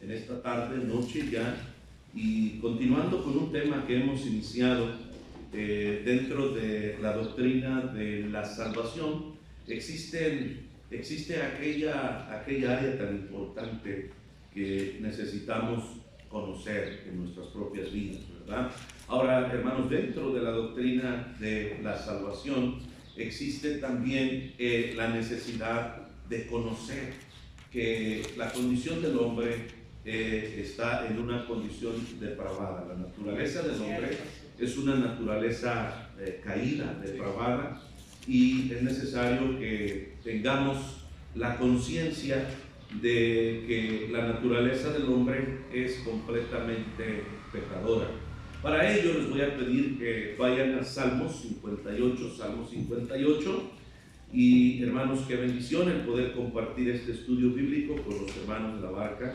en esta tarde, noche ya, y continuando con un tema que hemos iniciado dentro de la doctrina de la salvación. Existe aquella área tan importante que necesitamos conocer en nuestras propias vidas, ¿verdad? Ahora, hermanos, dentro de la doctrina de la salvación existe también la necesidad de conocer que la condición del hombre está en una condición depravada. La naturaleza del hombre es una naturaleza caída, depravada, y es necesario que tengamos la conciencia de que la naturaleza del hombre es completamente pecadora. Para ello les voy a pedir que vayan a Salmos 58, y hermanos, qué bendición el poder compartir este estudio bíblico con los hermanos de la barca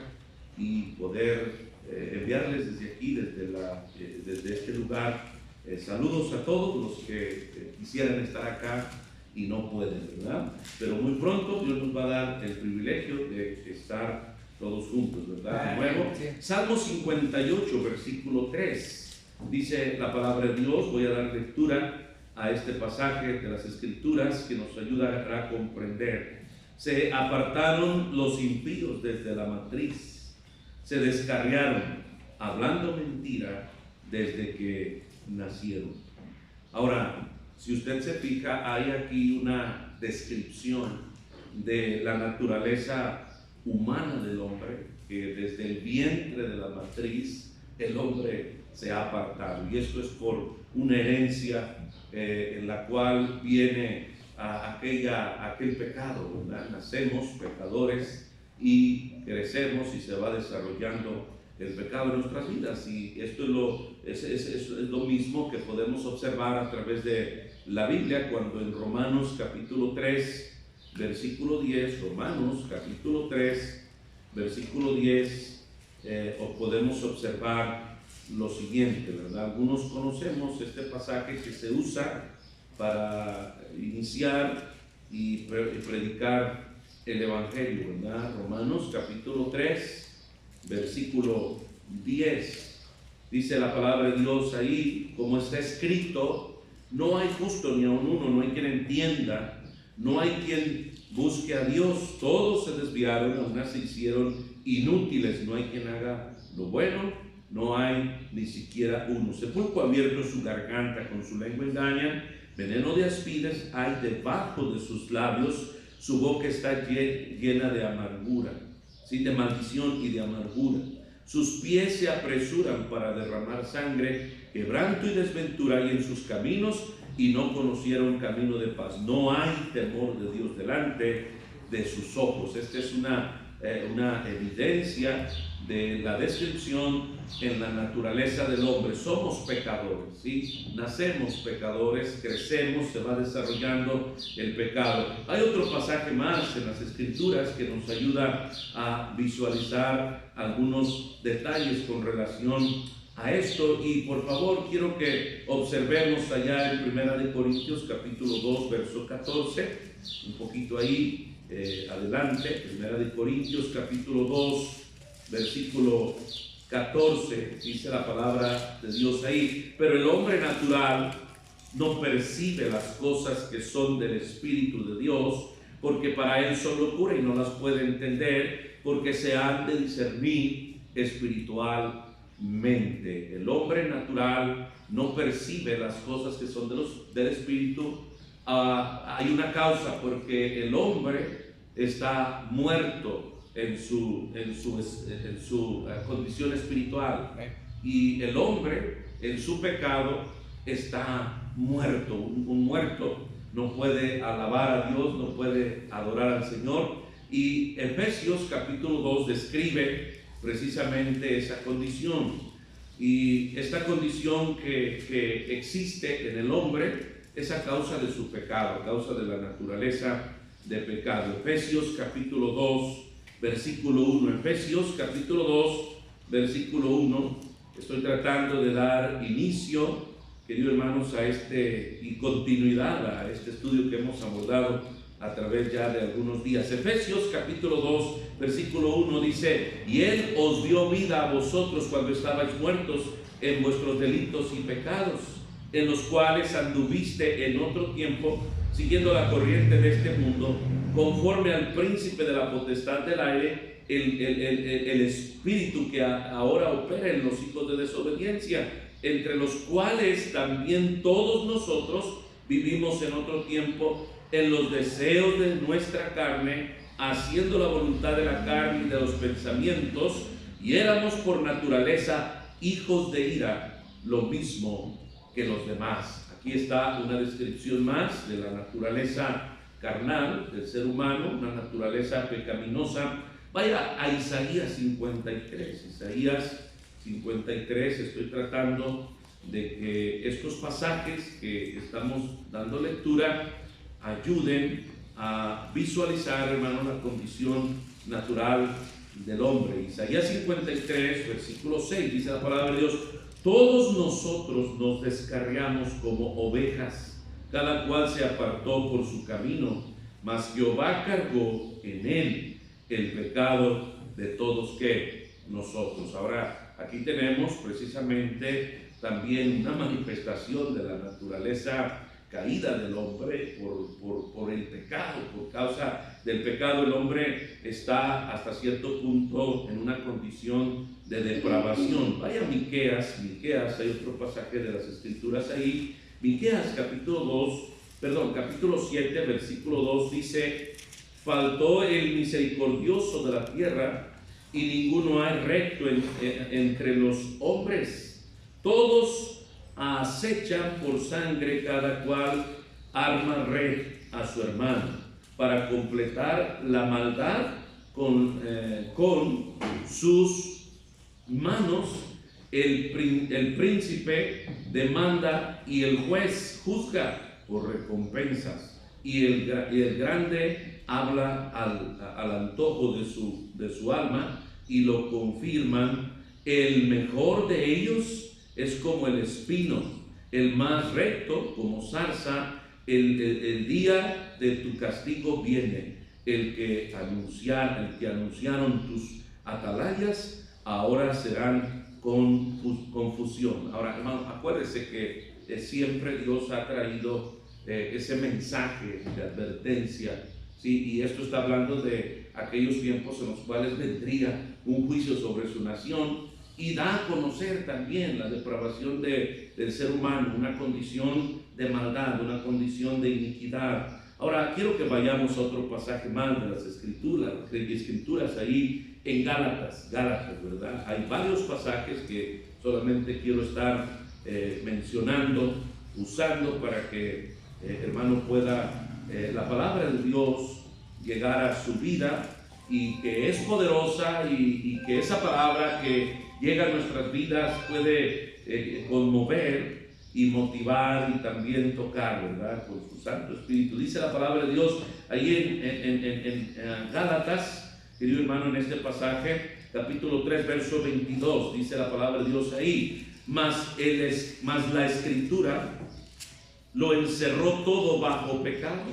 y poder enviarles desde aquí, desde este lugar, saludos a todos los que quisieran estar acá y no pueden, ¿verdad? Pero muy pronto Dios nos va a dar el privilegio de estar todos juntos, ¿verdad? De nuevo, Salmo 58, versículo 3, dice la palabra de Dios. Voy a dar lectura a este pasaje de las Escrituras que nos ayuda a comprender. Se apartaron los impíos desde la matriz, se descarriaron, hablando mentira desde que nacieron. Ahora, si usted se fija, hay aquí una descripción de la naturaleza humana del hombre, que desde el vientre de la matriz el hombre se ha apartado, y esto es por una herencia en la cual viene aquel pecado, ¿verdad? Nacemos pecadores y crecemos y se va desarrollando el pecado en nuestras vidas, y esto es lo mismo que podemos observar a través de la Biblia cuando en Romanos capítulo 3 versículo 10, Romanos capítulo 3 versículo 10, podemos observar lo siguiente, ¿verdad? Algunos conocemos este pasaje que se usa para iniciar y predicar el Evangelio, ¿verdad? Romanos capítulo 3 versículo 10, dice la palabra de Dios ahí, como está escrito: no hay justo ni aun uno, no hay quien entienda, no hay quien busque a Dios, todos se desviaron, aun se hicieron inútiles, no hay quien haga lo bueno, no hay ni siquiera uno. Sepulcro abierto es su garganta, con su lengua engañan, veneno de áspides hay debajo de sus labios, su boca está llena de amargura, ¿sí? De maldición y de amargura. Sus pies se apresuran para derramar sangre, quebranto y desventura hay en sus caminos, y no conocieron camino de paz. No hay temor de Dios delante de sus ojos. Esta es una evidencia de la descripción en la naturaleza del hombre. Somos pecadores, ¿sí? Nacemos pecadores, crecemos, se va desarrollando el pecado. Hay otro pasaje más en las Escrituras que nos ayuda a visualizar algunos detalles con relación a esto, y por favor quiero que observemos allá en 1 Corintios capítulo 2 verso 14, un poquito ahí adelante. 1 Corintios capítulo 2 versículo 14, dice la palabra de Dios ahí: pero el hombre natural no percibe las cosas que son del Espíritu de Dios, porque para él son locura y no las puede entender, porque se han de discernir espiritualmente. El hombre natural no percibe las cosas que son del Espíritu. Hay una causa, porque el hombre está muerto en su condición espiritual, y el hombre en su pecado está muerto. Un muerto no puede alabar a Dios, no puede adorar al Señor, y Efesios capítulo 2 describe precisamente esa condición, y esta condición que existe en el hombre es a causa de su pecado, a causa de la naturaleza de pecado. Efesios capítulo 2 versículo 1, Efesios capítulo 2 versículo 1. Estoy tratando de dar inicio, queridos hermanos, y continuidad a este estudio que hemos abordado a través ya de algunos días. Efesios capítulo 2, versículo 1 dice: y Él os dio vida a vosotros cuando estabais muertos en vuestros delitos y pecados, en los cuales anduviste en otro tiempo, siguiendo la corriente de este mundo, conforme al príncipe de la potestad del aire, el espíritu que ahora opera en los hijos de desobediencia, entre los cuales también todos nosotros vivimos en otro tiempo en los deseos de nuestra carne, haciendo la voluntad de la carne y de los pensamientos, y éramos por naturaleza hijos de ira, lo mismo que los demás. Aquí está una descripción más de la naturaleza carnal del ser humano, una naturaleza pecaminosa. Vaya a Isaías 53. Isaías 53, estoy tratando de que estos pasajes que estamos dando lectura ayuden a visualizar, hermano, la condición natural del hombre. Isaías 53, versículo 6, dice la palabra de Dios: todos nosotros nos descarriamos como ovejas, cada cual se apartó por su camino, mas Jehová cargó en él el pecado de todos que nosotros. Ahora, aquí tenemos precisamente también una manifestación de la naturaleza caída del hombre por el pecado. Por causa del pecado, el hombre está hasta cierto punto en una condición de depravación. Vaya a Miqueas, hay otro pasaje de las Escrituras ahí. Miqueas capítulo 7, versículo 2 dice: faltó el misericordioso de la tierra, y ninguno hay recto entre los hombres. Todos acechan por sangre, cada cual arma red a su hermano, para completar la maldad con sus manos. El príncipe demanda y el juez juzga por recompensas, y el grande habla al antojo de su alma, y lo confirman. El mejor de ellos es como el espino, el más recto como zarza. El día de tu castigo viene, el que anunciaron tus atalayas ahora serán con confusión. Ahora, hermano, acuérdese que siempre Dios ha traído ese mensaje de advertencia, ¿sí? Y esto está hablando de aquellos tiempos en los cuales vendría un juicio sobre su nación, y da a conocer también la depravación del ser humano, una condición de maldad, una condición de iniquidad. Ahora quiero que vayamos a otro pasaje más de las escrituras ahí en Gálatas, ¿verdad? Hay varios pasajes que solamente quiero estar mencionando, usando para que hermano pueda la palabra de Dios llegar a su vida, y que es poderosa, y que esa palabra que llega a nuestras vidas puede conmover y motivar y también tocar, ¿verdad? Con su Santo Espíritu. Dice la palabra de Dios ahí en Gálatas, querido hermano, en este pasaje, capítulo 3, verso 22, dice la palabra de Dios ahí: mas la Escritura lo encerró todo bajo pecado,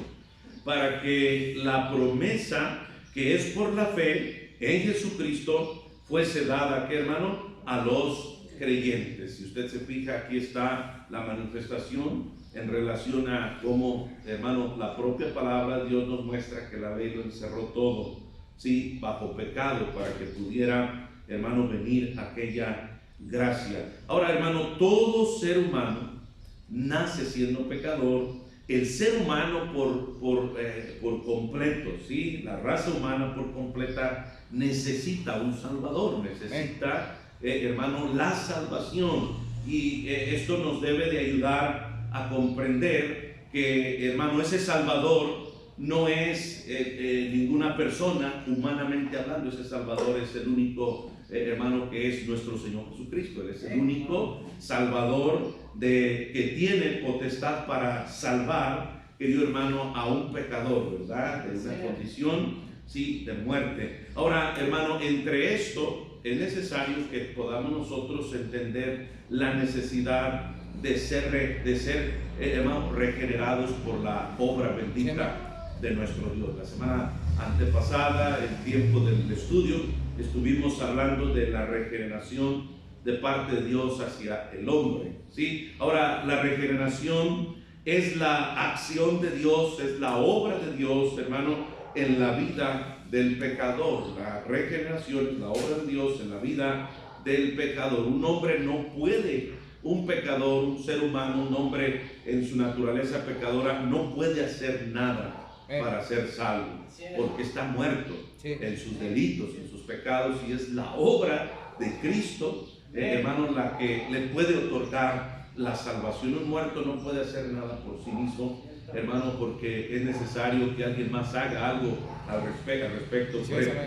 para que la promesa que es por la fe en Jesucristo fuese dada, ¿qué, hermano? A los creyentes. Si usted se fija, aquí está la manifestación en relación a cómo, hermano, la propia palabra de Dios nos muestra que la ley lo encerró todo, ¿sí? Bajo pecado, para que pudiera, hermano, venir aquella gracia. Ahora, hermano, todo ser humano nace siendo pecador. El ser humano por completo, ¿sí? La raza humana por completa necesita un Salvador, necesita, hermano, la salvación. Y esto nos debe de ayudar a comprender que, hermano, ese Salvador no es ninguna persona, humanamente hablando. Ese Salvador es el único, hermano, que es nuestro Señor Jesucristo. Él es el único Salvador que tiene potestad para salvar, querido hermano, a un pecador, ¿verdad? De una condición, sí, de muerte. Ahora, hermano, entre esto es necesario que podamos nosotros entender la necesidad de ser hermano, regenerados por la obra bendita de nuestro Dios. La semana antepasada, en tiempo del estudio, estuvimos hablando de la regeneración de parte de Dios hacia el hombre, ¿sí? Ahora, la regeneración es la acción de Dios, es la obra de Dios, hermano, en la vida del pecador. La regeneración es la obra de Dios en la vida del pecador. Un hombre no puede, un pecador, un ser humano, un hombre en su naturaleza pecadora, no puede hacer nada para ser salvo, porque está muerto en sus delitos, en sus pecados, y es la obra de Cristo, hermano, la que le puede otorgar la salvación. Un muerto no puede hacer nada por sí mismo, hermano, porque es necesario que alguien más haga algo al respecto.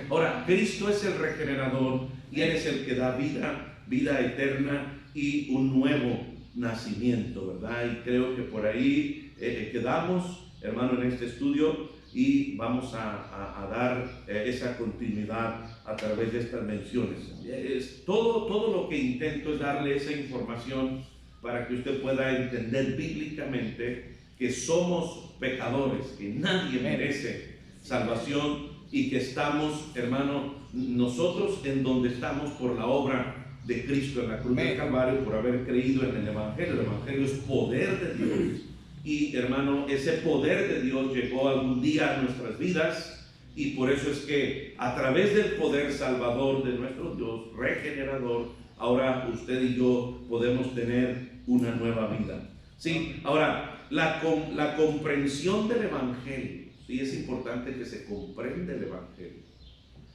Ahora, Cristo es el regenerador y Él es el que da vida eterna y un nuevo nacimiento, ¿verdad? Y creo que por ahí quedamos, hermano, en este estudio, y vamos a dar esa continuidad a través de estas menciones. Todo lo que intento es darle esa información para que usted pueda entender bíblicamente que somos pecadores, que nadie merece salvación y que estamos, hermano, nosotros en donde estamos por la obra de Cristo en la cruz del Calvario, por haber creído en el Evangelio. El Evangelio es poder de Dios. Y, hermano, ese poder de Dios llegó algún día a nuestras vidas, y por eso es que a través del poder salvador de nuestro Dios, regenerador, ahora usted y yo podemos tener una nueva vida. Sí, ahora, la comprensión del Evangelio, sí, es importante que se comprenda el Evangelio.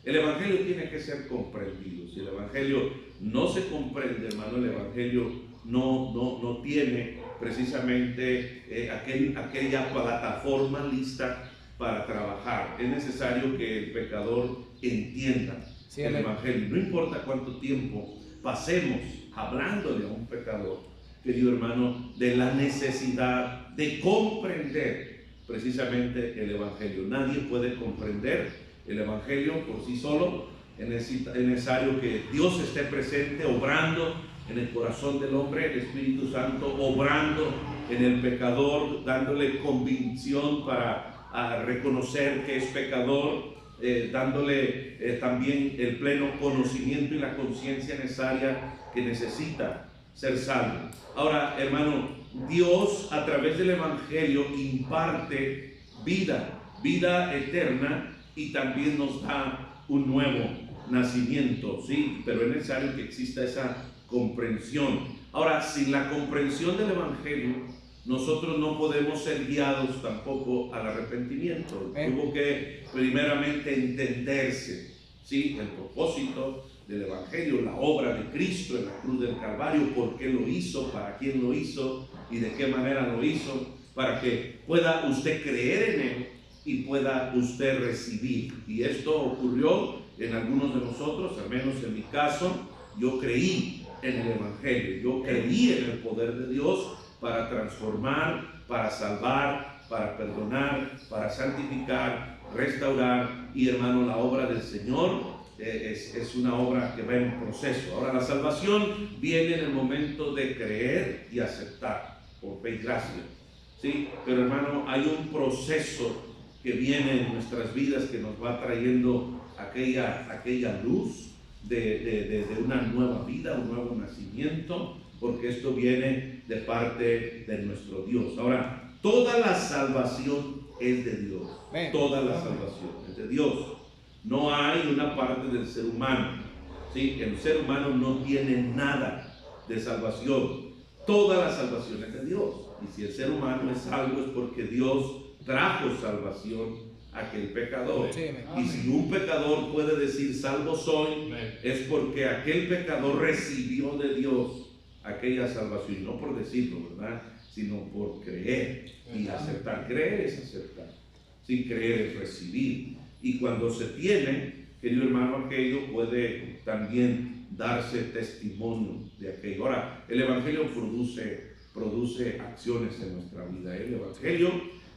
El Evangelio tiene que ser comprendido. Si el Evangelio no se comprende, hermano, el Evangelio no tiene precisamente aquella plataforma lista para trabajar. Es necesario que el pecador entienda el Evangelio. No importa cuánto tiempo pasemos hablándole a un pecador, querido hermano, de la necesidad de comprender precisamente el Evangelio. Nadie puede comprender el Evangelio por sí solo. Es necesario que Dios esté presente, obrando en el corazón del hombre, el Espíritu Santo obrando en el pecador, dándole convicción para reconocer que es pecador, dándole también el pleno conocimiento y la conciencia necesaria que necesita ser salvo. Ahora, hermano, Dios a través del Evangelio imparte vida eterna, y también nos da un nuevo nacimiento, ¿sí? Pero es necesario que exista esa comprensión. Ahora, sin la comprensión del Evangelio, nosotros no podemos ser guiados tampoco al arrepentimiento. Tuvo que primeramente entenderse, ¿sí?, el propósito del Evangelio, la obra de Cristo en la cruz del Calvario, por qué lo hizo, para quién lo hizo y de qué manera lo hizo, para que pueda usted creer en Él y pueda usted recibir. Y esto ocurrió en algunos de nosotros, al menos en mi caso. Yo creí en el Evangelio, yo creí en el poder de Dios para transformar, para salvar, para perdonar, para santificar, restaurar. Y, hermano, la obra del Señor es una obra que va en proceso. Ahora, la salvación viene en el momento de creer y aceptar por fe y gracia, ¿sí? Pero, hermano, hay un proceso que viene en nuestras vidas que nos va trayendo aquella luz de una nueva vida, un nuevo nacimiento, porque esto viene de parte de nuestro Dios. Ahora, toda la salvación es de Dios. Toda la salvación es de Dios. No hay una parte del ser humano, ¿sí? El ser humano no tiene nada de salvación. Toda la salvación es de Dios. Y si el ser humano es salvo, es porque Dios trajo salvación a aquel pecador. Y si un pecador puede decir salvo soy, es porque aquel pecador recibió de Dios aquella salvación, no por decirlo, ¿verdad?, sino por creer y aceptar. Creer es aceptar, sin creer es recibir. Y cuando se tiene, querido hermano, aquello puede también darse testimonio de aquello. Ahora, el Evangelio produce acciones en nuestra vida. El Evangelio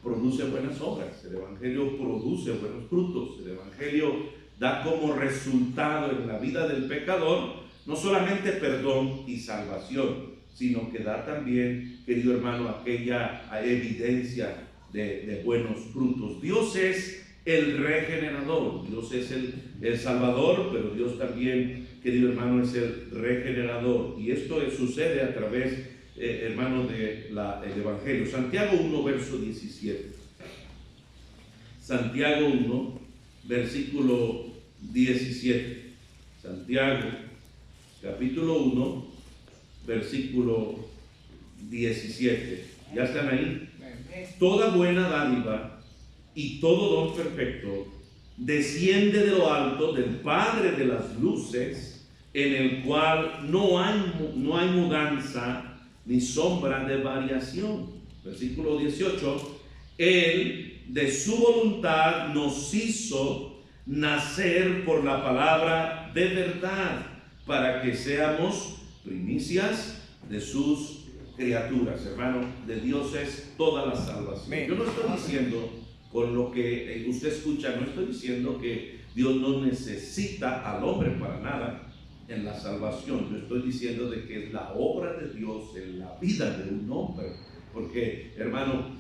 produce buenas obras, el Evangelio produce buenos frutos, el Evangelio da como resultado en la vida del pecador no solamente perdón y salvación, sino que da también, querido hermano, aquella evidencia de buenos frutos. Dios es el regenerador, Dios es el Salvador, pero Dios también, querido hermano, es el regenerador. Y esto sucede a través, hermano, del Evangelio. Santiago 1, verso 17. Santiago 1, versículo 17. Santiago, capítulo 1, versículo 17. ¿Ya están ahí? Toda buena dádiva y todo don perfecto desciende de lo alto del Padre de las luces, en el cual no hay mudanza ni sombra de variación. Versículo 18. Él de su voluntad nos hizo nacer por la palabra de verdad, para que seamos primicias de sus criaturas. Hermano, de Dios es toda la salvación. Yo no estoy diciendo, con lo que usted escucha, no estoy diciendo que Dios no necesita al hombre para nada en la salvación. Yo estoy diciendo de que es la obra de Dios en la vida de un hombre. Porque, hermano,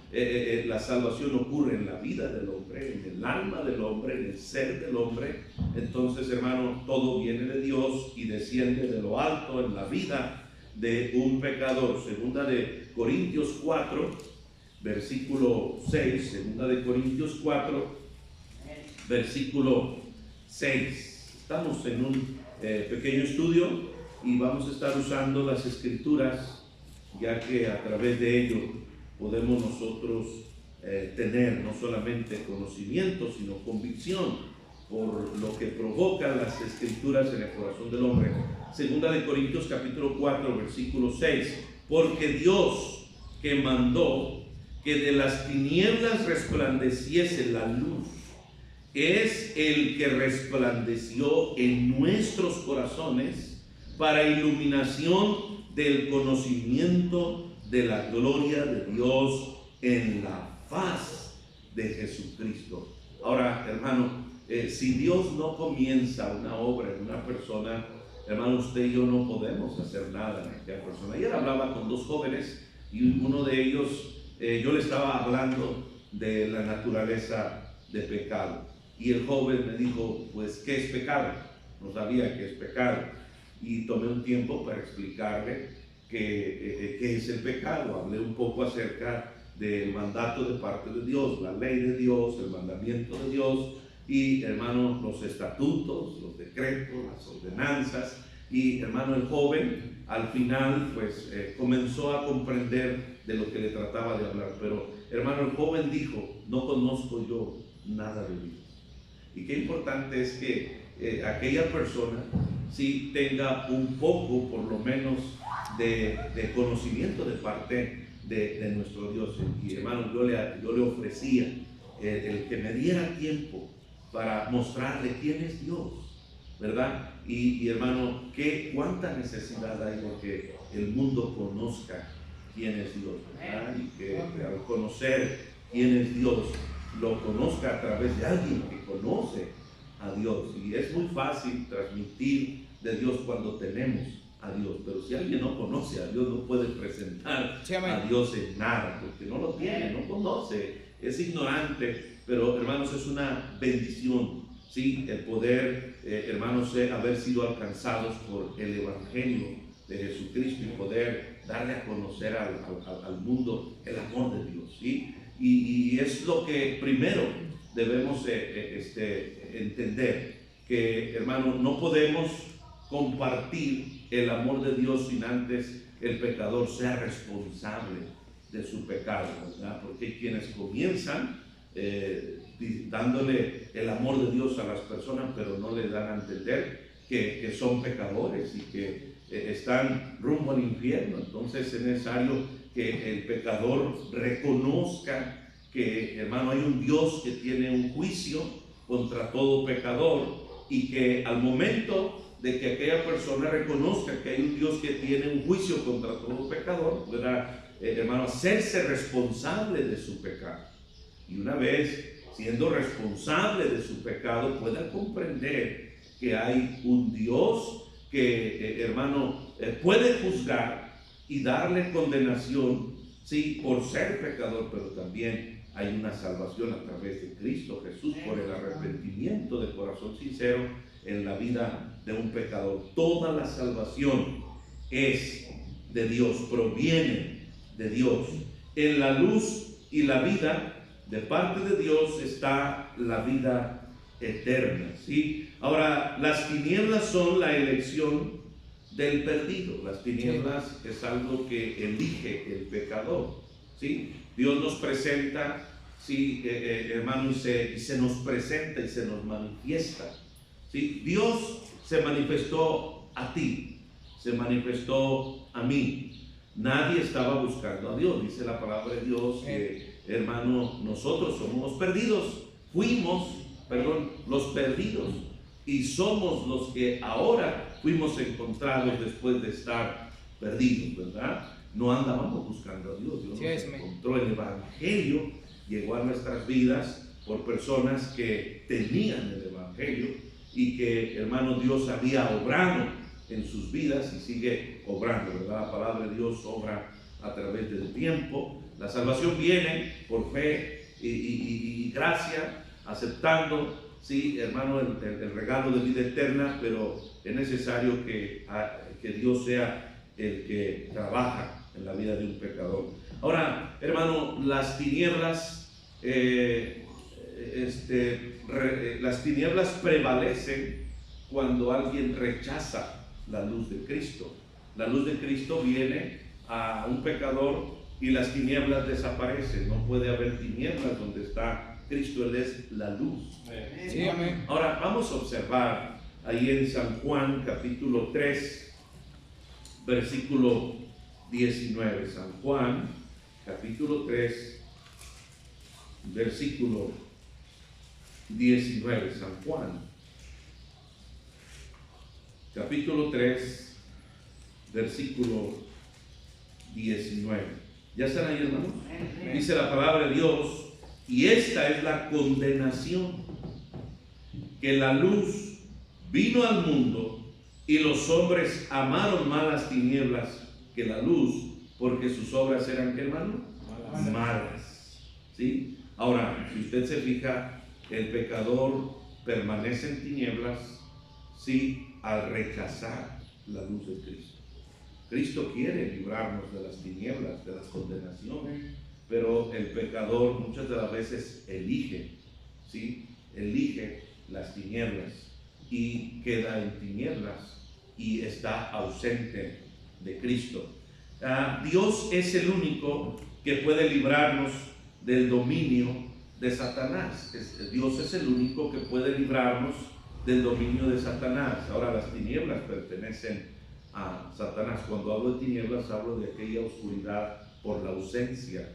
la salvación ocurre en la vida del hombre, en el alma del hombre, en el ser del hombre. Entonces, hermano, todo viene de Dios y desciende de lo alto en la vida de un pecador. Segunda de Corintios 4, versículo 6. Segunda de Corintios 4, versículo 6. Estamos en un pequeño estudio y vamos a estar usando las escrituras, ya que a través de ello podemos nosotros tener no solamente conocimiento, sino convicción por lo que provocan las escrituras en el corazón del hombre. Segunda de Corintios capítulo 4, versículo 6. Porque Dios, que mandó que de las tinieblas resplandeciese la luz, es el que resplandeció en nuestros corazones para iluminación del conocimiento de la gloria de Dios en la faz de Jesucristo. Ahora, hermano, si Dios no comienza una obra en una persona, hermano, usted y yo no podemos hacer nada en aquella persona. Ayer hablaba con dos jóvenes y uno de ellos, yo le estaba hablando de la naturaleza de pecado. Y el joven me dijo, pues, ¿qué es pecado? No sabía qué es pecado. Y tomé un tiempo para explicarle qué es el pecado. Hablé un poco acerca del mandato de parte de Dios, la ley de Dios, el mandamiento de Dios y, hermano, los estatutos, los decretos, las ordenanzas. Y, hermano, el joven al final pues comenzó a comprender de lo que le trataba de hablar. Pero, hermano, el joven dijo, no conozco yo nada de Dios. Y qué importante es que aquella persona sí tenga un poco, por lo menos, de conocimiento de parte de nuestro Dios. Y, hermano, yo le ofrecía el que me diera tiempo para mostrarle quién es Dios, ¿verdad? Y hermano, cuánta necesidad hay de que el mundo conozca quién es Dios, ¿verdad? Y que al conocer quién es Dios, lo conozca a través de alguien que conoce a Dios. Y es muy fácil transmitir de Dios cuando tenemos a Dios, pero si alguien no conoce a Dios, no puede presentar a Dios en nada, porque no lo tiene, no conoce, es ignorante. Pero, hermanos, es una bendición, ¿sí? El poder, hermanos, haber sido alcanzados por el Evangelio de Jesucristo y poder darle a conocer al mundo el amor de Dios, ¿sí? Y es lo que primero debemos entender, que, hermano, no podemos compartir el amor de Dios sin antes el pecador sea responsable de su pecado, ¿verdad? Porque hay quienes comienzan dándole el amor de Dios a las personas, pero no le dan a entender que son pecadores y que están rumbo al infierno. Entonces es necesario que el pecador reconozca que, hermano, hay un Dios que tiene un juicio contra todo pecador, y que al momento de que aquella persona reconozca que hay un Dios que tiene un juicio contra todo pecador, pueda, hermano, hacerse responsable de su pecado. Y una vez siendo responsable de su pecado, pueda comprender que hay un Dios que, hermano, puede juzgar y darle condenación, sí, por ser pecador, pero también hay una salvación a través de Cristo Jesús por el arrepentimiento de corazón sincero en la vida de un pecador. Toda la salvación es de Dios, proviene de Dios. En la luz y la vida de parte de Dios está la vida eterna, ¿sí? Ahora, las tinieblas son la elección del perdido. Las tinieblas es algo que elige el pecador, ¿sí? Dios nos presenta, ¿sí, hermano? Y se nos presenta y se nos manifiesta, ¿sí? Dios se manifestó a ti, se manifestó a mí. Nadie estaba buscando a Dios. Dice la palabra de Dios que, hermano, nosotros somos los perdidos. Los perdidos. Y somos los que ahora fuimos encontrados después de estar perdidos, ¿verdad? No andábamos buscando a Dios. Dios nos encontró. El Evangelio llegó a nuestras vidas por personas que tenían el Evangelio y que, hermano, Dios había obrado en sus vidas y sigue obrando, ¿verdad? La palabra de Dios obra a través del tiempo. La salvación viene por fe y gracia, aceptando, sí, hermano, el regalo de vida eterna, pero es necesario que Dios sea el que trabaja en la vida de un pecador. Ahora, hermano, las tinieblas prevalecen cuando alguien rechaza la luz de Cristo. La luz de Cristo viene a un pecador y las tinieblas desaparecen. No puede haber tinieblas donde está Cristo. Él es la luz. Sí, amén. Ahora vamos a observar ahí en San Juan capítulo 3 versículo 19. San Juan capítulo 3 versículo 19. San Juan capítulo 3, versículo 19. ¿Ya están ahí, hermanos? Dice la palabra de Dios: y esta es la condenación, que la luz vino al mundo y los hombres amaron más las tinieblas que la luz, porque sus obras eran, ¿qué, hermano? Malas. ¿Sí? Ahora, si usted se fija, el pecador permanece en tinieblas, sí, al rechazar la luz de Cristo. Cristo quiere librarnos de las tinieblas, de las condenaciones, pero el pecador muchas de las veces elige, ¿sí? Elige las tinieblas y queda en tinieblas y está ausente de Cristo. Dios es el único que puede librarnos del dominio de Satanás. Dios es el único que puede librarnos del dominio de Satanás. Ahora, las tinieblas pertenecen a Satanás. Cuando hablo de tinieblas, hablo de aquella oscuridad por la ausencia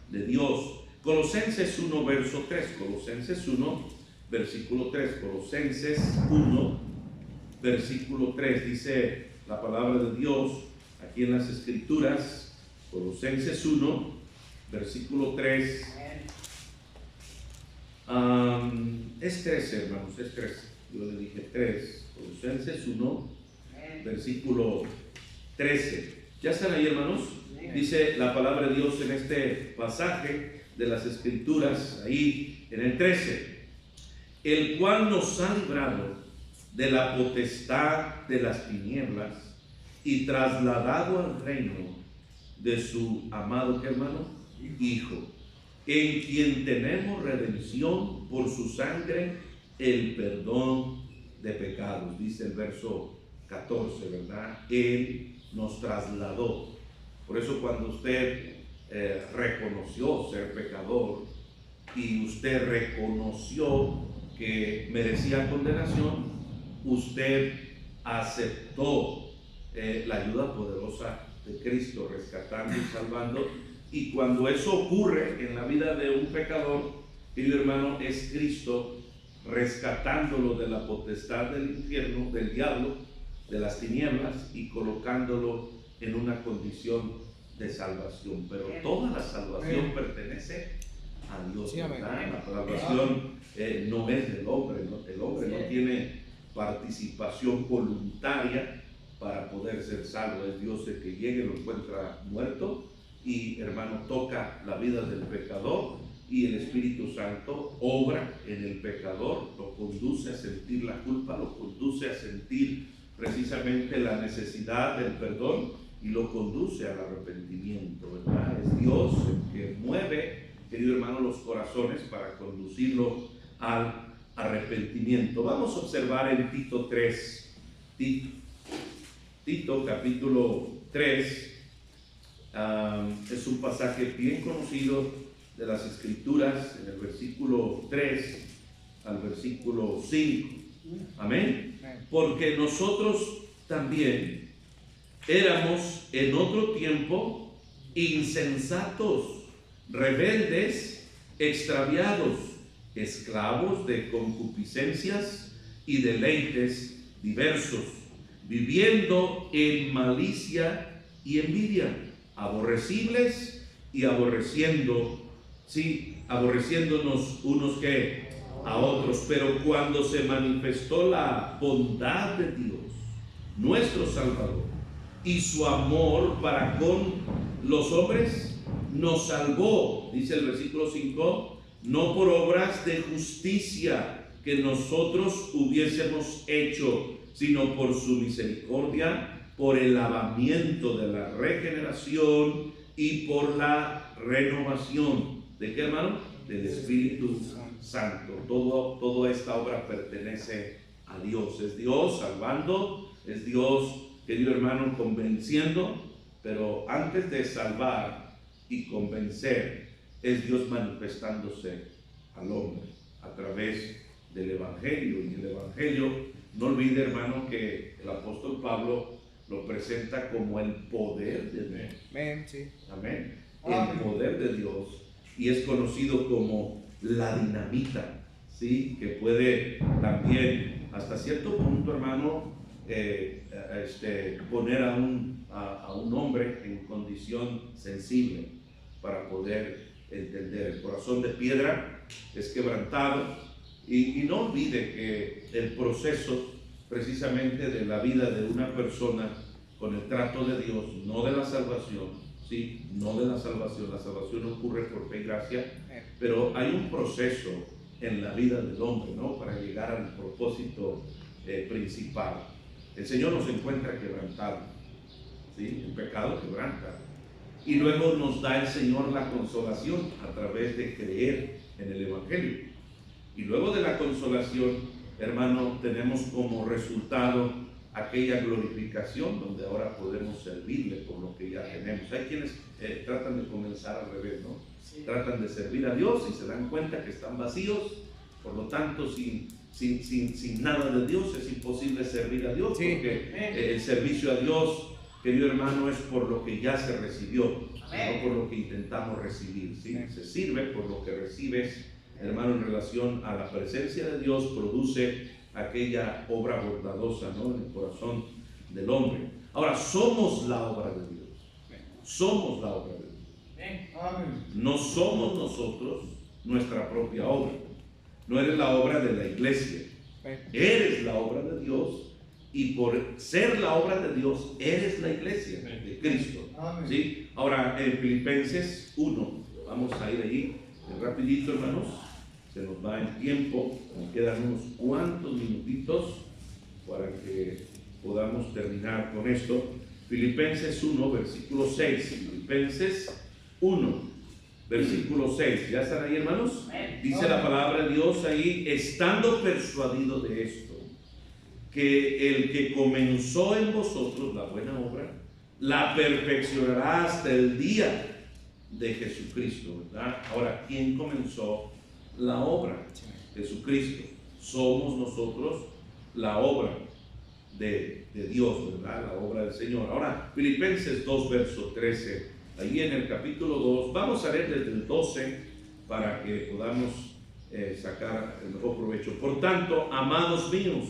de Dios. Colosenses 1, verso 3. Colosenses 1, versículo 3. Colosenses 1, versículo 3. Dice la palabra de Dios aquí en las Escrituras. Colosenses 1, versículo 3. Es 13, hermanos, es 13. Yo le dije 3. Colosenses 1, versículo 13. ¿Ya están ahí, hermanos? Dice la palabra de Dios en este pasaje de las Escrituras, ahí en el 13: el cual nos ha librado de la potestad de las tinieblas y trasladado al reino de su amado, ¿qué, hermano? Hijo, en quien tenemos redención por su sangre, el perdón de pecados. Dice el verso 14, ¿verdad? Él nos trasladó. Por eso cuando usted reconoció ser pecador y usted reconoció que merecía condenación, usted aceptó la ayuda poderosa de Cristo, rescatando y salvando. Y cuando eso ocurre en la vida de un pecador, querido hermano, es Cristo rescatándolo de la potestad del infierno, del diablo, de las tinieblas, y colocándolo en una condición de salvación. Pero toda la salvación pertenece a Dios, Sí, ¿verdad? La salvación no es del hombre, ¿no? El hombre no tiene participación voluntaria para poder ser salvo. Es Dios el que llegue y lo encuentra muerto y, hermano, toca la vida del pecador, y el Espíritu Santo obra en el pecador, lo conduce a sentir la culpa, lo conduce a sentir precisamente la necesidad del perdón y lo conduce al arrepentimiento, ¿verdad? Es Dios el que mueve, querido hermano, los corazones para conducirlo al arrepentimiento. Vamos a observar en Tito 3, Tito capítulo 3, es un pasaje bien conocido de las Escrituras, en el versículo 3 al versículo 5. Amén. Porque nosotros también éramos en otro tiempo insensatos, rebeldes, extraviados, esclavos de concupiscencias y deleites diversos, viviendo en malicia y envidia, aborrecibles y aborreciéndonos unos que a otros. Pero cuando se manifestó la bondad de Dios, nuestro Salvador, y su amor para con los hombres, nos salvó, dice el versículo 5, no por obras de justicia que nosotros hubiésemos hecho, sino por su misericordia, por el lavamiento de la regeneración y por la renovación. ¿De qué, hermano? Del Espíritu Santo. Toda esta obra pertenece a Dios. Es Dios salvando, es Dios, querido hermano, convenciendo, pero antes de salvar y convencer, es Dios manifestándose al hombre a través del Evangelio. Y el Evangelio, no olvide, hermano, que el apóstol Pablo lo presenta como el poder de Dios. Amén. Sí. Amén. El poder de Dios, y es conocido como la dinamita, ¿sí? Que puede también, hasta cierto punto, hermano, poner a un hombre en condición sensible para poder entender. El corazón de piedra es quebrantado, y no olvide que el proceso precisamente de la vida de una persona con el trato de Dios, no de la salvación, ¿sí? No de la salvación ocurre por fe y gracia, pero hay un proceso en la vida del hombre, ¿no? Para llegar al propósito principal. El Señor nos encuentra quebrantado, ¿sí? El pecado quebranta, y luego nos da el Señor la consolación a través de creer en el Evangelio, y luego de la consolación, hermano, tenemos como resultado aquella glorificación donde ahora podemos servirle por lo que ya tenemos. Hay quienes tratan de comenzar al revés, ¿no? Sí. Tratan de servir a Dios y se dan cuenta que están vacíos, por lo tanto sin nada de Dios es imposible servir a Dios, sí. Porque el servicio a Dios, querido hermano, es por lo que ya se recibió, no por lo que intentamos recibir, ¿sí? Se sirve por lo que recibes, hermano, en relación a la presencia de Dios, produce aquella obra bondadosa, ¿no? En el corazón del hombre. Ahora, somos la obra de Dios. Somos la obra de Dios. No somos nosotros nuestra propia obra. No eres la obra de la iglesia. Eres la obra de Dios, y por ser la obra de Dios, eres la iglesia de Cristo. ¿Sí? Ahora, en Filipenses 1, vamos a ir allí rapidito, hermanos. Se nos va el tiempo, nos quedan unos cuantos minutitos para que podamos terminar con esto. Filipenses 1, versículo 6. Filipenses 1, versículo 6. ¿Ya están ahí, hermanos? Dice la palabra de Dios ahí: estando persuadido de esto, que el que comenzó en vosotros la buena obra, la perfeccionará hasta el día de Jesucristo, ¿verdad? Ahora, ¿quién comenzó la obra? Jesucristo. Somos nosotros la obra de Dios, ¿verdad? La obra del Señor. Ahora, Filipenses 2, verso 13, ahí en el capítulo 2, vamos a leer desde el 12 para que podamos sacar el mejor provecho. Por tanto, amados míos,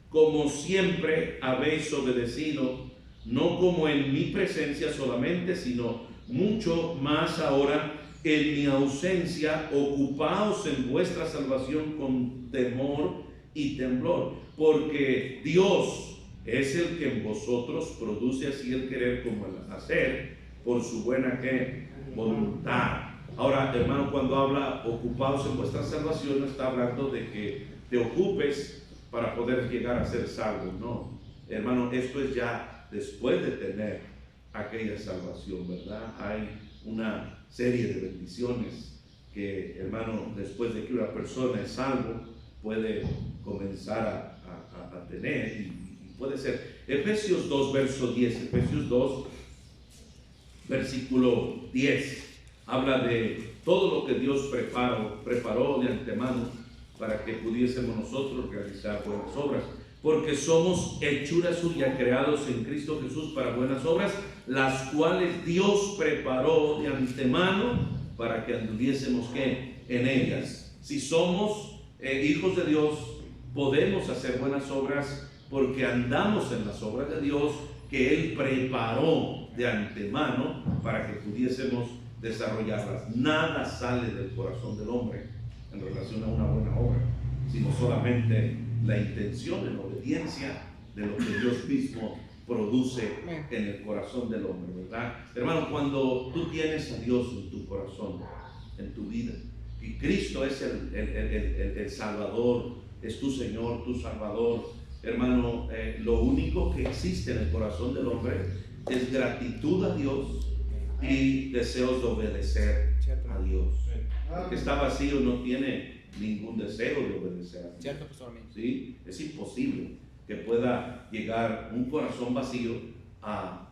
como siempre habéis obedecido, no como en mi presencia solamente, sino mucho más ahora en mi ausencia, ocupaos en vuestra salvación con temor y temblor, porque Dios es el que en vosotros produce así el querer como el hacer por su buena ¿qué? Voluntad. Ahora, hermano, cuando habla ocupados en vuestra salvación, no está hablando de que te ocupes para poder llegar a ser salvo. No, hermano, esto es ya después de tener aquella salvación, ¿verdad? Hay una serie de bendiciones que, hermano, después de que una persona es salvo, puede comenzar a tener y puede ser. Efesios 2, verso 10, Efesios 2, versículo 10, habla de todo lo que Dios preparó de antemano para que pudiésemos nosotros realizar buenas obras, porque somos hechura suya, creados en Cristo Jesús para buenas obras, las cuales Dios preparó de antemano para que anduviésemos ¿qué? En ellas. Si somos hijos de Dios, podemos hacer buenas obras porque andamos en las obras de Dios que Él preparó de antemano para que pudiésemos desarrollarlas. Nada sale del corazón del hombre en relación a una buena obra, sino solamente la intención en obediencia de lo que Dios mismo produce en el corazón del hombre, ¿verdad? Hermano, cuando tú tienes a Dios en tu corazón, en tu vida, y Cristo es el Salvador, es tu Señor, tu Salvador, hermano, lo único que existe en el corazón del hombre es gratitud a Dios y deseos de obedecer a Dios. El que está vacío no tiene ningún deseo de obedecer a Dios. Cierto, pastor. ¿Sí? Es imposible que pueda llegar un corazón vacío a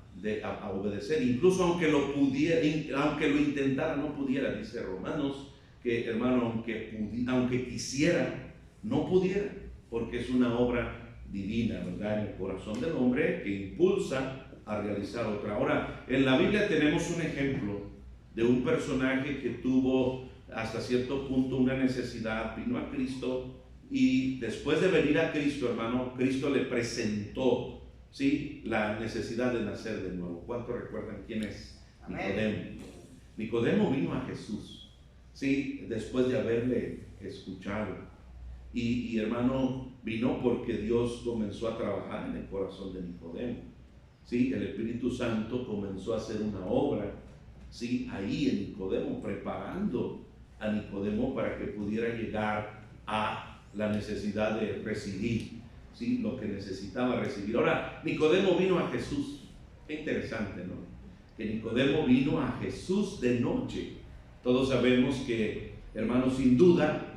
obedecer, incluso aunque lo intentara, no pudiera. Dice Romanos que, hermano, aunque quisiera, no pudiera, porque es una obra divina, ¿verdad?, en el corazón del hombre que impulsa a realizar otra. Ahora, en la Biblia tenemos un ejemplo de un personaje que tuvo hasta cierto punto una necesidad, vino a Cristo, y después de venir a Cristo, hermano, Cristo le presentó, ¿sí?, la necesidad de nacer de nuevo. ¿Cuántos recuerdan quién es Nicodemo? Nicodemo vino a Jesús, ¿sí?, después de haberle escuchado. Y hermano, vino porque Dios comenzó a trabajar en el corazón de Nicodemo. ¿Sí? El Espíritu Santo comenzó a hacer una obra, ¿sí?, ahí en Nicodemo, preparando a Nicodemo para que pudiera llegar a la necesidad de recibir, ¿sí?, lo que necesitaba recibir. Ahora, Nicodemo vino a Jesús. Qué interesante, ¿no? Que Nicodemo vino a Jesús de noche. Todos sabemos que, hermanos, sin duda,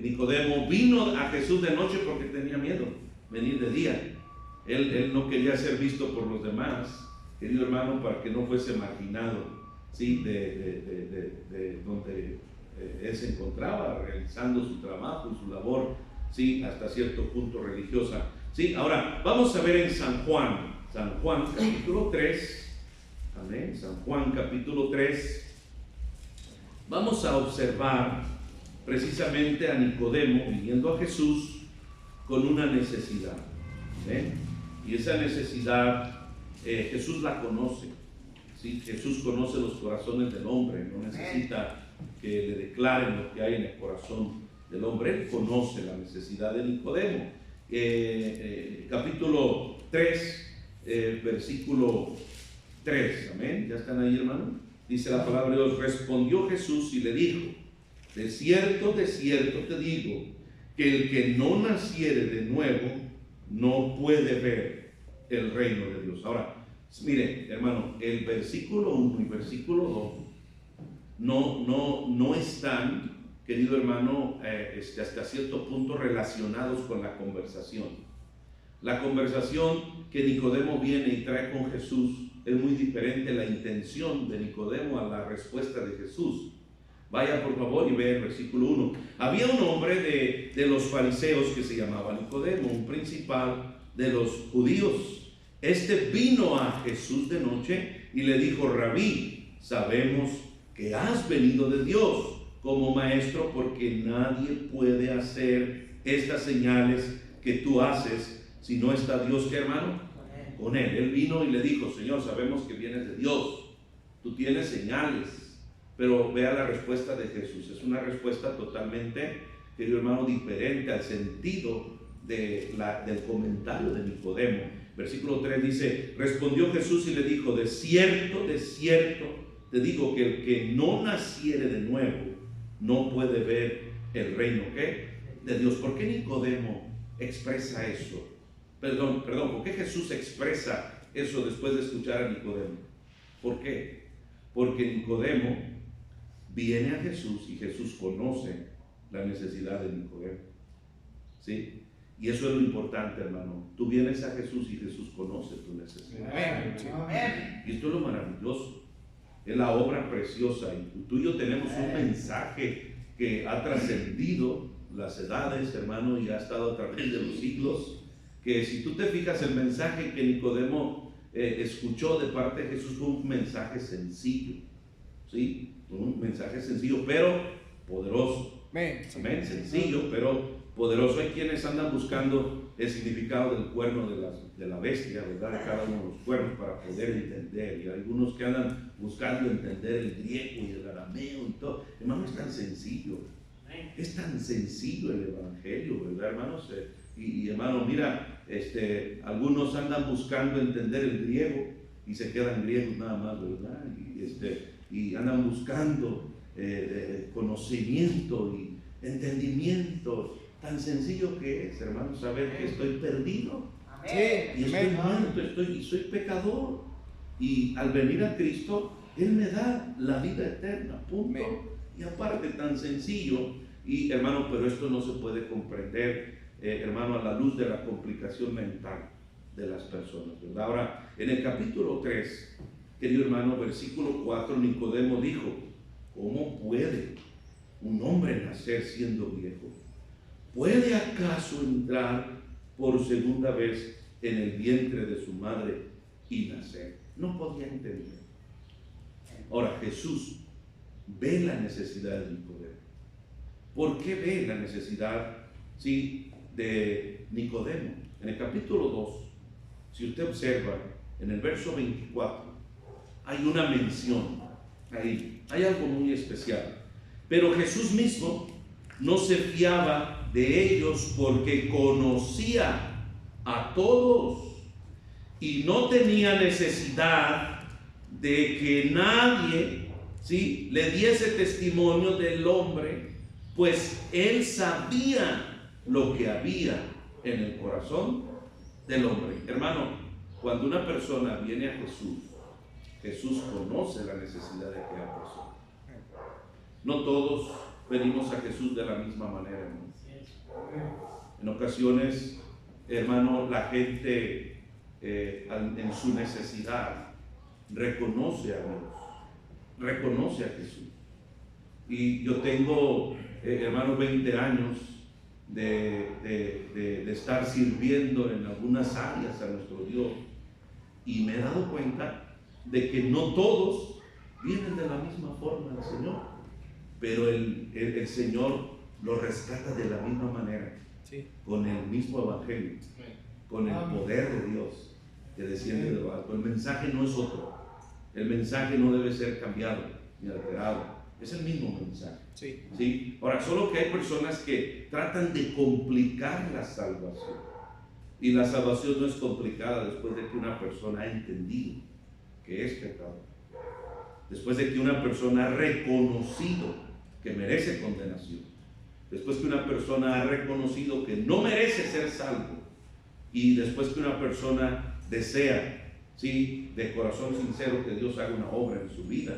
Nicodemo vino a Jesús de noche porque tenía miedo venir de día. Él no quería ser visto por los demás, querido hermano, para que no fuese marginado, ¿sí?, de donde él se encontraba realizando su trabajo y su labor, ¿sí?, hasta cierto punto religiosa. ¿Sí? Ahora, vamos a ver en San Juan capítulo 3, amén, San Juan capítulo 3, vamos a observar precisamente a Nicodemo viniendo a Jesús con una necesidad. ¿Ven? Y esa necesidad Jesús la conoce. ¿Sí? Jesús conoce los corazones del hombre, no necesita que le declaren lo que hay en el corazón del hombre. Él conoce la necesidad de Nicodemo. Capítulo 3, versículo 3, amén. ¿Ya están ahí, hermano? Dice la palabra de Dios: respondió Jesús y le dijo: de cierto te digo, que el que no naciere de nuevo no puede ver el reino de Dios. Ahora, mire, hermano, el versículo 1 y versículo 2 no están, querido hermano, hasta cierto punto relacionados con la conversación. La conversación que Nicodemo viene y trae con Jesús es muy diferente, la intención de Nicodemo a la respuesta de Jesús. Vaya por favor y vea el versículo 1. Había un hombre de los fariseos que se llamaba Nicodemo, un principal de los judíos. Este vino a Jesús de noche y le dijo: Rabí, sabemos que has venido de Dios como maestro, porque nadie puede hacer estas señales que tú haces si no está Dios, ¿qué, hermano? Con él. Él vino y le dijo: Señor, sabemos que vienes de Dios, tú tienes señales. Pero vea la respuesta de Jesús. Es una respuesta totalmente, querido hermano, diferente al sentido del comentario de Nicodemo. Versículo 3 dice: respondió Jesús y le dijo, de cierto te digo que el que no naciere de nuevo no puede ver el reino de Dios. ¿Por qué Nicodemo expresa eso? Perdón, ¿por qué Jesús expresa eso después de escuchar a Nicodemo? ¿Por qué? Porque Nicodemo viene a Jesús y Jesús conoce la necesidad de Nicodemo. ¿Sí? Y eso es lo importante, hermano. Tú vienes a Jesús y Jesús conoce tu necesidad. Amén. Y esto es lo maravilloso. Es la obra preciosa. Y tú y yo tenemos un mensaje que ha trascendido las edades, hermano, y ha estado a través de los siglos. Que si tú te fijas, el mensaje que Nicodemo escuchó de parte de Jesús fue un mensaje sencillo. ¿Sí? Un mensaje sencillo, pero poderoso. Amén. Sencillo, pero poderoso. Hay quienes andan buscando el significado del cuerno de la bestia, ¿verdad? De cada uno de los cuernos para poder entender. Y algunos que andan buscando entender el griego y el arameo y todo. Hermano, es tan sencillo. Es tan sencillo el evangelio, ¿verdad, hermanos? Y hermano, mira, algunos andan buscando entender el griego y se quedan griegos nada más, ¿verdad? Y andan buscando conocimiento y entendimiento. Tan sencillo que es, hermano, saber que estoy perdido. Amén. Y estoy muerto, y soy pecador. Y al venir a Cristo, Él me da la vida eterna, punto. Amén. Y aparte, tan sencillo. Y hermano, pero esto no se puede comprender, hermano, a la luz de la complicación mental de las personas, ¿verdad? Ahora, en el capítulo 3, querido hermano, versículo 4, Nicodemo dijo: ¿cómo puede un hombre nacer siendo viejo? ¿Puede acaso entrar por segunda vez en el vientre de su madre y nacer? No podía entender. Ahora, Jesús ve la necesidad de Nicodemo. ¿Por qué ve la necesidad, sí, de Nicodemo? En el capítulo 2, si usted observa, en el verso 24, hay una mención ahí, hay algo muy especial. Pero Jesús mismo no se fiaba de ellos porque conocía a todos y no tenía necesidad de que nadie, ¿sí?, le diese testimonio del hombre, pues él sabía lo que había en el corazón del hombre. Hermano, cuando una persona viene a Jesús, Jesús conoce la necesidad de aquella persona. No todos venimos a Jesús de la misma manera, hermano. En ocasiones, hermano, la gente en su necesidad reconoce a Dios, reconoce a Jesús. Y yo tengo, hermano, 20 años de estar sirviendo en algunas áreas a nuestro Dios, y me he dado cuenta de que no todos vienen de la misma forma al Señor, pero el Señor lo rescata de la misma manera, sí, con el mismo evangelio, con el poder de Dios que desciende de lo alto. El mensaje no es otro, el mensaje no debe ser cambiado ni alterado, es el mismo mensaje. Sí. ¿Sí? Ahora, solo que hay personas que tratan de complicar la salvación, y la salvación no es complicada después de que una persona ha entendido que es pecador, después de que una persona ha reconocido que merece condenación, después que una persona ha reconocido que no merece ser salvo, y después que una persona desea, ¿sí?, de corazón sincero, que Dios haga una obra en su vida,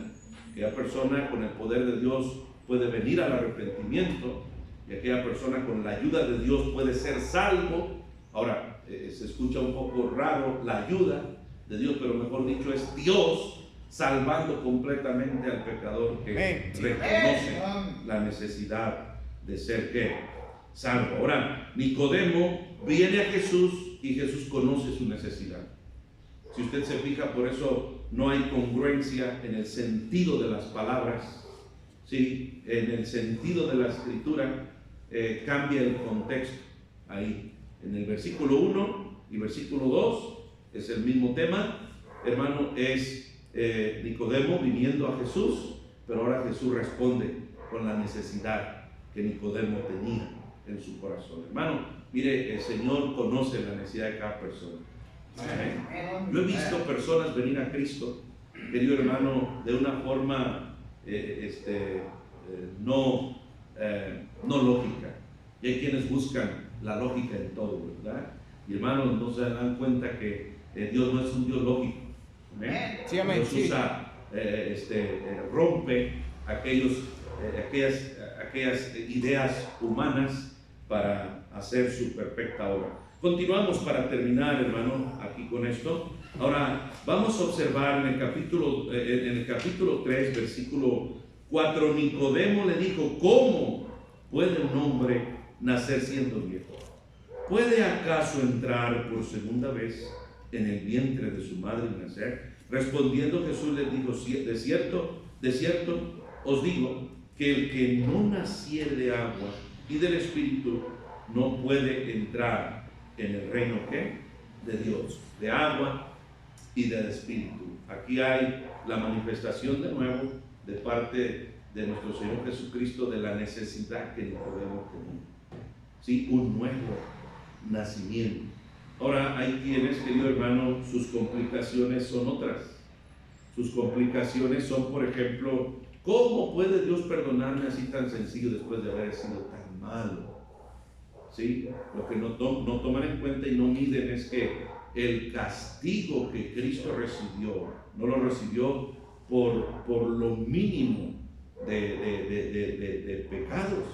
que aquella persona con el poder de Dios puede venir al arrepentimiento, y aquella persona con la ayuda de Dios puede ser salvo. Ahora, se escucha un poco raro la ayuda de Dios, pero mejor dicho, es Dios salvando completamente al pecador que reconoce la necesidad de ser salvo. Ahora, Nicodemo viene a Jesús y Jesús conoce su necesidad. Si usted se fija, por eso no hay congruencia en el sentido de las palabras, ¿sí? En el sentido de la escritura cambia el contexto. Ahí, en el versículo 1 y versículo 2 es el mismo tema, hermano, es Nicodemo viniendo a Jesús, pero ahora Jesús responde con la necesidad que Nicodemo tenía en su corazón. Hermano, Mire, el Señor conoce la necesidad de cada persona. Amén. Yo he visto personas venir a Cristo, querido hermano, de una forma no lógica. Y hay quienes buscan la lógica en todo, ¿verdad? Y hermanos, no se dan cuenta que Dios no es un Dios lógico. ¿Amén? Sí, amén. Dios usa, rompe aquellas ideas humanas para hacer su perfecta obra. Continuamos para terminar, hermano, aquí con esto. Ahora vamos a observar en el capítulo 3, versículo 4, Nicodemo le dijo: ¿cómo puede un hombre nacer siendo viejo? ¿Puede acaso entrar por segunda vez en el vientre de su madre y nacer? Respondiendo Jesús les dijo: de cierto os digo que el que no naciere de agua y del Espíritu no puede entrar en el reino de Dios, de agua y del Espíritu. Aquí hay la manifestación de nuevo de parte de nuestro Señor Jesucristo de la necesidad que Nicodemo tenía. Sí, un nuevo nacimiento. Ahora, hay quienes, querido hermano, sus complicaciones son otras. Sus complicaciones son, por ejemplo, ¿cómo puede Dios perdonarme así tan sencillo después de haber sido tan malo? ¿Sí? Lo que no toman en cuenta y no miden es que el castigo que Cristo recibió, no lo recibió por lo mínimo de pecados,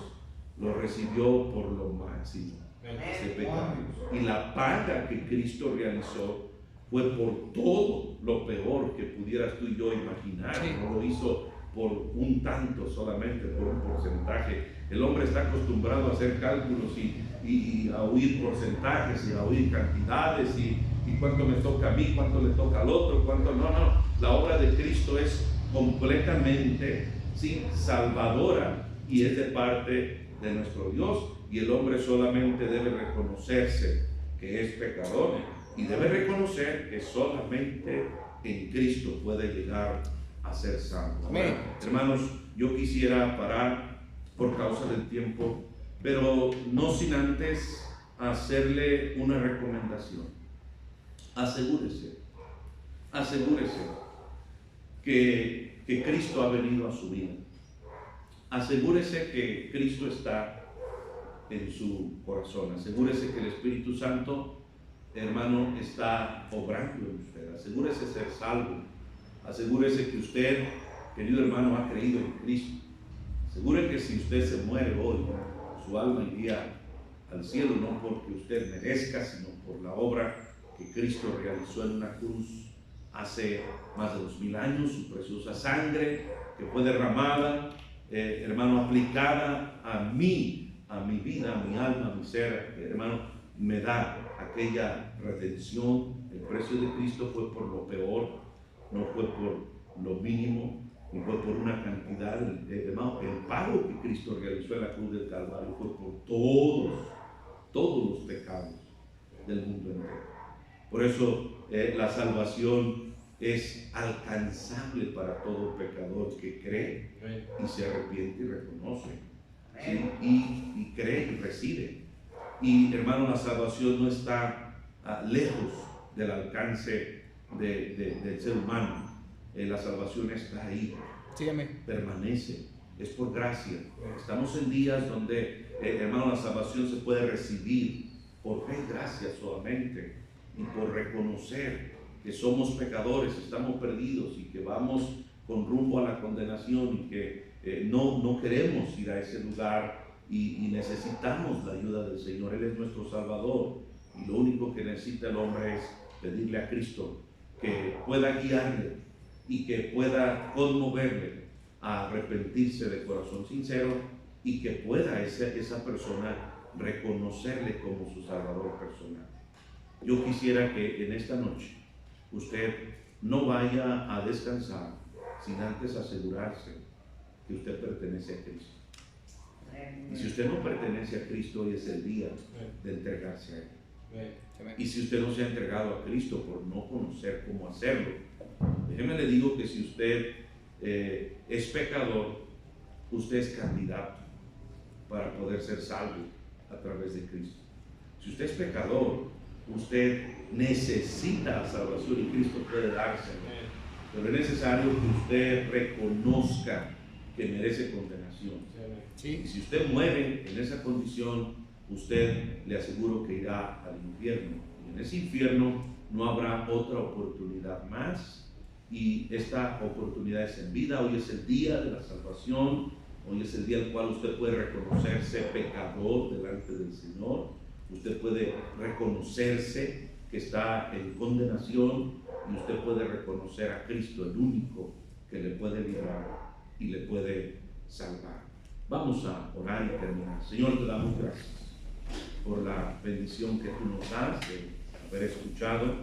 lo recibió por lo máximo de pecados. Y la paga que Cristo realizó fue por todo lo peor que pudieras tú y yo imaginar. Sí. No lo hizo por un tanto solamente, por un porcentaje. El hombre está acostumbrado a hacer cálculos y a oír porcentajes y a oír cantidades y cuánto me toca a mí, cuánto le toca al otro, cuánto no. La obra de Cristo es completamente, sí, salvadora y es de parte de nuestro Dios, y el hombre solamente debe reconocerse que es pecador y debe reconocer que solamente en Cristo puede llegar a ser salvo. Hermanos, yo quisiera parar por causa del tiempo, pero no sin antes hacerle una recomendación. Asegúrese que Cristo ha venido a su vida. Asegúrese que Cristo está en su corazón. Asegúrese que el Espíritu Santo, hermano, está obrando en usted. Asegúrese de ser salvo. Asegúrese que usted, querido hermano, ha creído en Cristo. Asegure que si usted se muere hoy, su alma iría al cielo, no porque usted merezca, sino por la obra que Cristo realizó en una cruz hace más de 2000 años, su preciosa sangre que fue derramada, hermano, aplicada a mí, a mi vida, a mi alma, a mi ser, hermano, me da aquella redención. El precio de Cristo fue por lo peor, no fue por lo mínimo, ni fue por una cantidad. Hermano, el pago que Cristo realizó en la cruz del Calvario fue por todos los pecados del mundo entero. Por eso la salvación es alcanzable para todo pecador que cree y se arrepiente y reconoce, ¿sí? Y cree y recibe. Y hermano, la salvación no está lejos del alcance del ser humano. La salvación está ahí. Sígueme. Permanece, es por gracia. Estamos en días donde, hermano, la salvación se puede recibir por fe y gracia solamente, y por reconocer que somos pecadores, estamos perdidos y que vamos con rumbo a la condenación y que no queremos ir a ese lugar y necesitamos la ayuda del Señor. Él es nuestro Salvador y lo único que necesita el hombre es pedirle a Cristo que pueda guiarle y que pueda conmoverle a arrepentirse de corazón sincero y que pueda esa persona reconocerle como su Salvador personal. Yo quisiera que en esta noche usted no vaya a descansar sin antes asegurarse que usted pertenece a Cristo. Y si usted no pertenece a Cristo, hoy es el día de entregarse a Él. Y si usted no se ha entregado a Cristo por no conocer cómo hacerlo, déjeme le digo que si usted es pecador, usted es candidato para poder ser salvo a través de Cristo. Si usted es pecador, usted necesita salvación y Cristo puede dárselo. Pero es necesario que usted reconozca que merece condenación. Sí. Y si usted muere en esa condición, usted le aseguro que irá al infierno. Y en ese infierno no habrá otra oportunidad más. Y esta oportunidad es en vida. Hoy es el día de la salvación. Hoy es el día en el cual usted puede reconocerse pecador delante del Señor. Usted puede reconocerse que está en condenación y usted puede reconocer a Cristo, el único que le puede librar y le puede salvar. Vamos a orar y terminar. Señor, te damos gracias por la bendición que tú nos das de haber escuchado